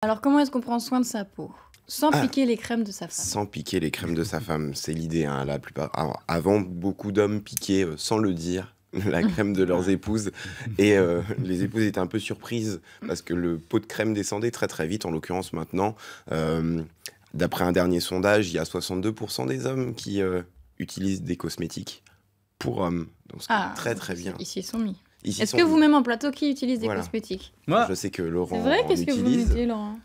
Alors, comment est-ce qu'on prend soin de sa peau? Sans piquer les crèmes de sa femme. Sans piquer les crèmes de sa femme, c'est l'idée. Hein, la plupart. Alors, avant, beaucoup d'hommes piquaient, sans le dire, la crème de leurs épouses. Et les épouses étaient un peu surprises parce que le pot de crème descendait très très vite. En l'occurrence, maintenant, d'après un dernier sondage, il y a 62% des hommes qui utilisent des cosmétiques pour hommes. Donc, c'est très très bien. Ici, ils sont mis. Est-ce que vous-même en plateau, qui utilise des cosmétiques? Moi, je sais que Laurent c'est vrai, qu'est-ce que vous mettez, Laurent?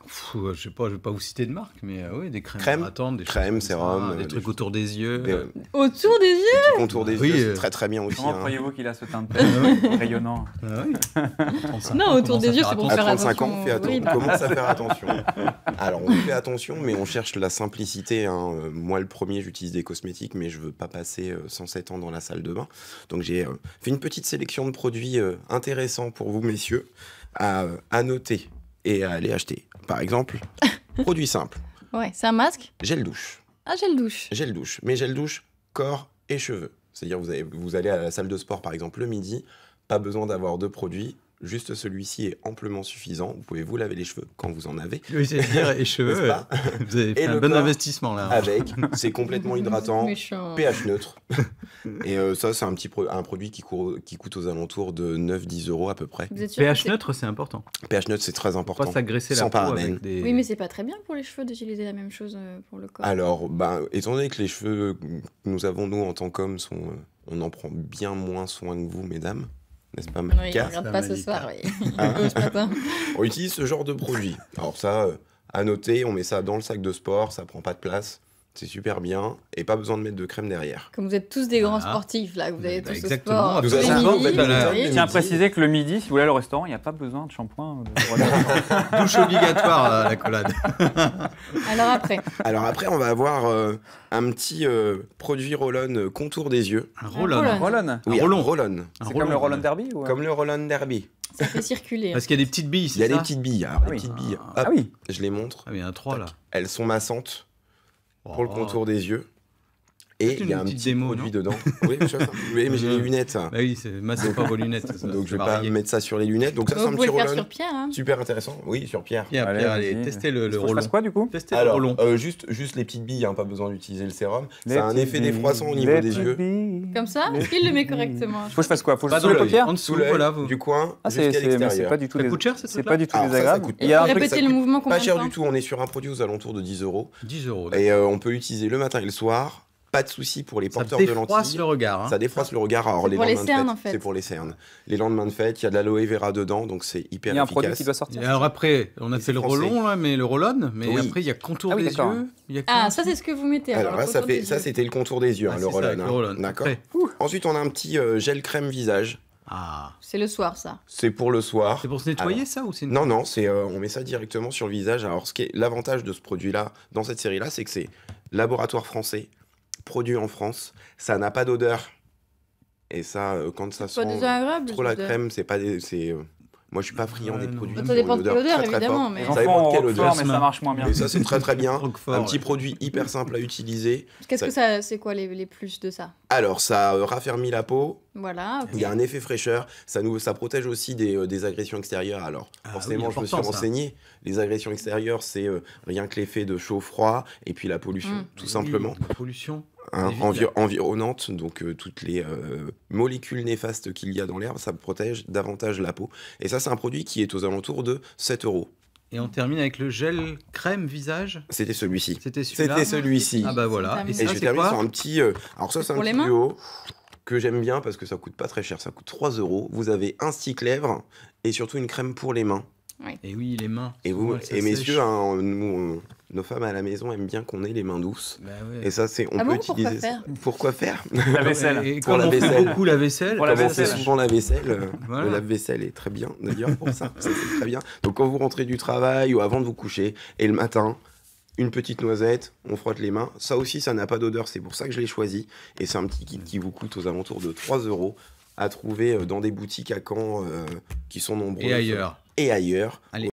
Je sais pas, je vais pas vous citer de marque, mais oui, des crèmes hydratantes, des crèmes, sérum, des trucs autour des yeux. Autour des yeux? Petit contour des yeux, c'est très très bien aussi. Comment croyez-vous qu'il a ce teint de peau rayonnant? Non, autour des yeux, c'est pour faire attention. À 35 ans, on commence à faire attention. Alors, on fait attention, mais on cherche la simplicité. Hein. Moi, le premier, j'utilise des cosmétiques, mais je veux pas passer 107 ans dans la salle de bain. Donc, j'ai fait une petite sélection de produits intéressants pour vous, messieurs, à noter et à aller acheter. Par exemple, produit simple. Ouais, c'est un masque? Gel douche. Ah, gel douche. Gel douche. Mais gel douche, corps et cheveux. C'est-à-dire, vous allez à la salle de sport, par exemple, le midi, pas besoin d'avoir deux produits. Juste celui-ci est amplement suffisant. Vous pouvez vous laver les cheveux quand vous en avez. Oui, c'est dire, et cheveux, vous avez fait un bon investissement là. Avec, c'est complètement hydratant, pH neutre. Et ça, c'est un produit qui coûte aux alentours de 9-10 € à peu près. pH neutre, c'est important. pH neutre, c'est très important. Pas s'agresser la peau avec des... Oui, mais c'est pas très bien pour les cheveux d'utiliser la même chose pour le corps. Alors, étant donné que les cheveux que nous avons, nous, en tant qu'hommes, on en prend bien moins soin que vous, mesdames. N'est-ce pas, Malika? Oui, regarde pas ce soir, oui. On utilise ce genre de produit. Alors ça, à noter, on met ça dans le sac de sport, ça prend pas de place. C'est super bien et pas besoin de mettre de crème derrière. Comme vous êtes tous des grands sportifs, là, vous avez tous exactement. au sport. Je tiens à préciser que le midi, si vous allez au restaurant, il n'y a pas besoin de shampoing. Douche obligatoire, la collade. Alors après, on va avoir un petit produit roll-on contour des yeux. Un roll-on. Oui, un roll-on. C'est comme le roll-on derby ou... Comme le roll-on derby. Ça fait circuler. Parce qu'il y a des petites billes, c'est ça? Il y a des petites billes. Alors, les petites billes, hop, je les montre. Ah oui, il y en a 3 là. Elles sont massantes. Pour le contour des yeux. Et il y a un petit produit dedans. Oui, mais j'ai les lunettes. Bah oui, c'est pas vos lunettes. Donc je vais pas mettre ça sur les lunettes. Donc ça, c'est un petit roll-on. Sur Pierre, hein. Super intéressant. Oui, sur Pierre. Pierre, allez, testez le roll-on. Je fasse quoi du coup? Testez le roll-on. Juste les petites billes, hein, pas besoin d'utiliser le sérum. Ça a un effet défroissant au niveau des yeux. Comme ça? Il le met correctement. Faut que je fasse quoi? Faut que je sous le paupière? En dessous, voilà. Du coin jusqu'à C'est l'extérieur. pas du tout. Ça coûte cher, c'est pas du tout désagréable. Répétez le mouvement combien de temps? Pas cher du tout. On est sur un produit aux alentours de 10 €. 10 €. Et on peut l'utiliser le matin et le soir. Pas de souci pour les porteurs de lentilles. Ça défroisse le regard. Ça défroisse le regard. Alors, c'est pour les cernes, en fait. C'est pour les cernes. Les lendemains de fête, il y a de l'aloe vera dedans, donc c'est hyper efficace. Il y a un produit qui doit sortir. Et alors après, on a fait le roll-on, là, mais le roll-on, mais après, il y a contour des yeux. Ça, c'est ce que vous mettez. Alors là, ça, c'était le contour des yeux, le roll-on. D'accord. Ensuite, on a un petit gel crème visage. C'est le soir, ça. C'est pour le soir. C'est pour se nettoyer, ça, ou c'est Non, on met ça directement sur le visage. Alors, l'avantage de ce produit-là, dans cette série-là, c'est que c'est laboratoire français, produit en France, ça n'a pas d'odeur. Et ça, quand ça sent trop la crème, c'est pas moi, je suis pas friand des produits. Ça dépend de l'odeur, évidemment. Mais ça dépend de quelle odeur, mais ça marche moins bien. Et ça, c'est très très bien. Un petit produit hyper simple à utiliser. C'est quoi les plus de ça? Alors, ça raffermit la peau. Voilà. Il y a un effet fraîcheur. Ça protège aussi des agressions extérieures. Alors, forcément, je me suis renseigné. Les agressions extérieures, c'est rien que l'effet de chaud-froid et puis la pollution, tout simplement. La pollution environnante, donc toutes les molécules néfastes qu'il y a dans l'air, ça protège davantage la peau. Et ça, c'est un produit qui est aux alentours de 7 €. Et on termine avec le gel crème visage. C'était celui-ci. C'était celui-là. C'était celui-ci. Ah bah voilà. Et je termine sur un petit... alors ça, c'est un petit duo que j'aime bien parce que ça coûte pas très cher. Ça coûte 3 €. Vous avez un stick lèvres et surtout une crème pour les mains. Oui. Et oui, les mains. Et messieurs, hein, nos femmes à la maison aiment bien qu'on ait les mains douces. Bah ouais. Et ça, on peut utiliser. Pourquoi faire La vaisselle. Et comme on fait beaucoup la vaisselle. Pour la on vaisselle. fait souvent la vaisselle. Le lave-vaisselle est très bien d'ailleurs pour ça. Ça, c'est très bien. Donc quand vous rentrez du travail ou avant de vous coucher, et le matin, une petite noisette, on frotte les mains. Ça aussi, ça n'a pas d'odeur. C'est pour ça que je l'ai choisi. Et c'est un petit kit qui vous coûte aux alentours de 3 € à trouver dans des boutiques à Caen qui sont nombreuses. Et ailleurs. Et ailleurs. Allez.